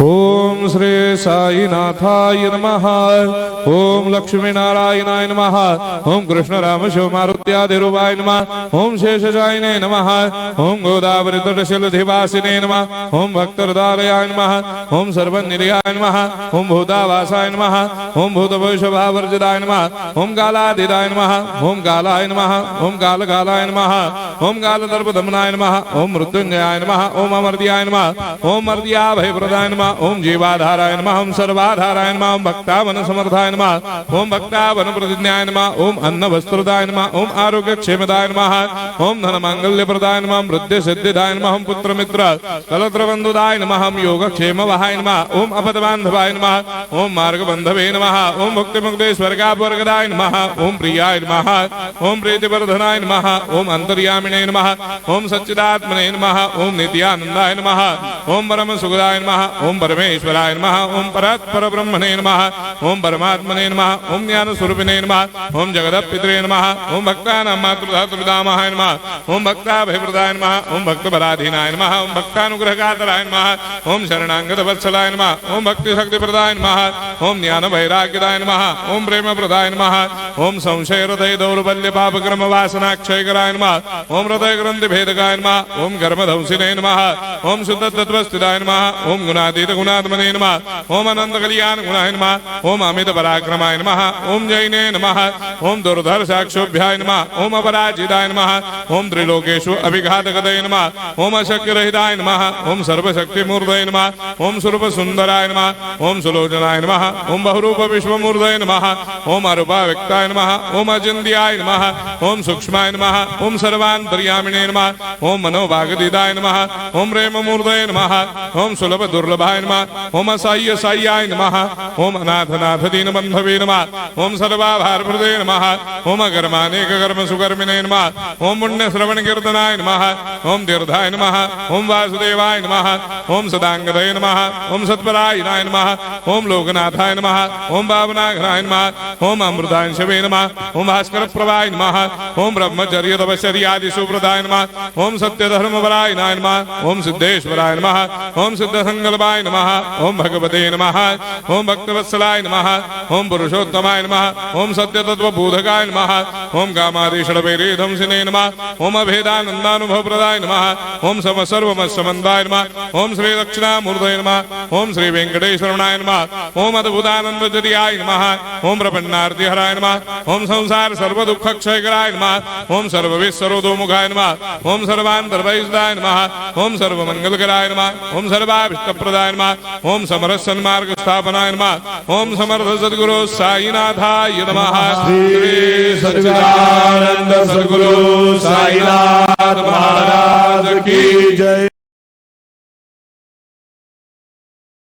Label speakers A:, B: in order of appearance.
A: ओम श्री साईनाथाय नमः। ओम लक्ष्मी नारायणाय नमः। ओम कृष्ण राम शिव मारुत्यादिरूपाय नमः। ओम शेषशायिने नमः। ओम गोदावरी तटशिलधिवासिने नमः। ओम भक्तहृदयाय नमः। ओम सर्वनिर्याय नमः। ओम भूतावासाय नमः। ओम भूतभविष्यभावर्जिताय नमः। ओम कालातीताय नमः। ओम कालाय नमः। ओम कालकालाय नमः। ओम कालदर्पदमनाय नमः। ओम मृत्युंजयाय नमः। ओम अमर्त्याय नमः। ओम मर्त्याभयप्रदाय नमः। ओम जीवाधाराय नमः। ओम सर्वाधाराय नमः। ओम भक्तावन समर्थाय नमः। ओम भक्तावन प्रतिज्ञाय नमः। ओम अन्न वस्त्रदाय नमः। ओम आरोग्य क्षेमदाय नमः। ओम धन मांगल्य प्रदाय नमः। वृद्धि सिद्धिदाय नमः। ओम पुत्र मित्र कलत्र बंधुदाय नमः। ओम योग क्षेम वहाय नमः। ओम अपद बांधवाय नमः। ओम मार्ग बंधवे नमः। ओम मुक्ति मुक्ति स्वर्गापवर्गदाय नमः। ओम प्रियाय नमः। ओम प्रीतिवर्धनाय नमः। ओम अंतर्यामिने नमः। ओम सच्चिदात्मने नमः। ओम नित्यानंदाय नमः। ओम परम सुखदाय नमः। ओम परमेश्वराय नमः। ओम परात्पर ब्रह्मणे नमः। ओम परमात्मने नमः। ओम ज्ञान स्वरूपिणे नमः। ओम जगदपितरे नमः। ओम भक्तानां मातृधातुपितामहाय नमः। ओम भक्ताभयप्रदाय नमः। ओम भक्तपराधीनाय नमः। ओम भक्तानुग्रहकातराय नमः। ओम शरणागत वत्सलाय नमः। ओम भक्ति शक्तिप्रदाय नमः। ओम ज्ञान वैराग्यदाय नमः। ओम प्रेम प्रदाय नमः। ओम संशय हृदय दौर्बल्य पाप कर्म वासना क्षयकराय नमः। ओम हृदय ग्रंथि भेदकाय नमः। ओम कर्मधंसिने नमः। ओम शुद्ध तत्वस्थिताय नमः। ओम गुणातीत गुणात्मने नमः। ओम अनंत कल्याण गुणाय नमः। ओम अमित पराक्रमाय नमः। ओम जैने नमः। ओम दुर्धर्षाक्षोभ्याय नमः। ओम अपराजिताय नमः। ओम त्रिलोकेषु अभिघातगतये नमः। ओम अशक्यरहिताय नमः। ओम सर्वशक्तिमूर्तये नमः। ओम स्वरूप सुंदराय नमः। ओम सुलोचनाय नमः। ओम बहुरूप विश्वमूर्तये नमः। ओम अरूपाव्यक्ताय नमः। ओम अचिन्त्याय नमः। ओम सूक्ष्माय नमः। ओम सर्वान्तर्यामिने नमः। ओम मनोभागदिदाय नमः। ओम प्रेममूर्तये नमः। ओम सुलभ दुर्लभाय नमः। ओम असाह्य साह्याय नमः। ओम अनाथनाथ दीनबन्धवे नमः। ओम सर्वाभारप्रदे नमः। ओम अकर्मानेक कर्म सुकर्मिणे नमः। ओम पुण्य श्रवण कीर्तनाय नमः। ओम तीर्थाय नमः। ओम वासुदेवाय नमः। ओम सदांगदये नमः। ओम सत्परायणाय नमः। ओम लोकनाथाय नमः। ओम पावनाघ्नाय नमः। ओम अमृतांशवे नमः। ओम भास्कर प्रभाय नमः। ओम ब्रह्मचर्य तपश्चर्यादि सुप्रदाय नमः। ओम सत्यधर्मपरायणाय नमः। ओम सिद्धेश्वराय नमः। ओम सिद्ध संकल्पाय नमः। ओम भगवते नमः। ओम भक्तवत्सलाय नमः। ओम पुरुषोत्तमाय नमः। ओम सत्य तत्वबोधकाय नमः। ओम कामादिषडवैरेधंसिने नमः। ओम अभेदानंदानुभव प्रदाय नमः। ओम सर्वमस्समन्दाय नमः। ओम श्री दक्षिणामूर्तये नमः। ओम श्री वेंकटेश्वरनाय नमः। ओम अद्भुतानंदजरियाय नमः। ओम प्रपन्नार्तिहराय नमः। ओम संसार सर्व दुख क्षयकराय नमः। ओम सर्वविश्वरोधोमुखाय नमः। ओम सर्वान्तर्वैसदाय नमः। ओम सर्वमंगलकराय नमः। ओम सर्वाभिष्टप्रदाय नमः। ओम समरस सन्मार्ग स्थापनाय नमः। ओम समर्थ सद्गुरु साईनाथाय नमः।
B: श्री सच्चिदानंद सद्गुरु साईनाथ महाराज की जय।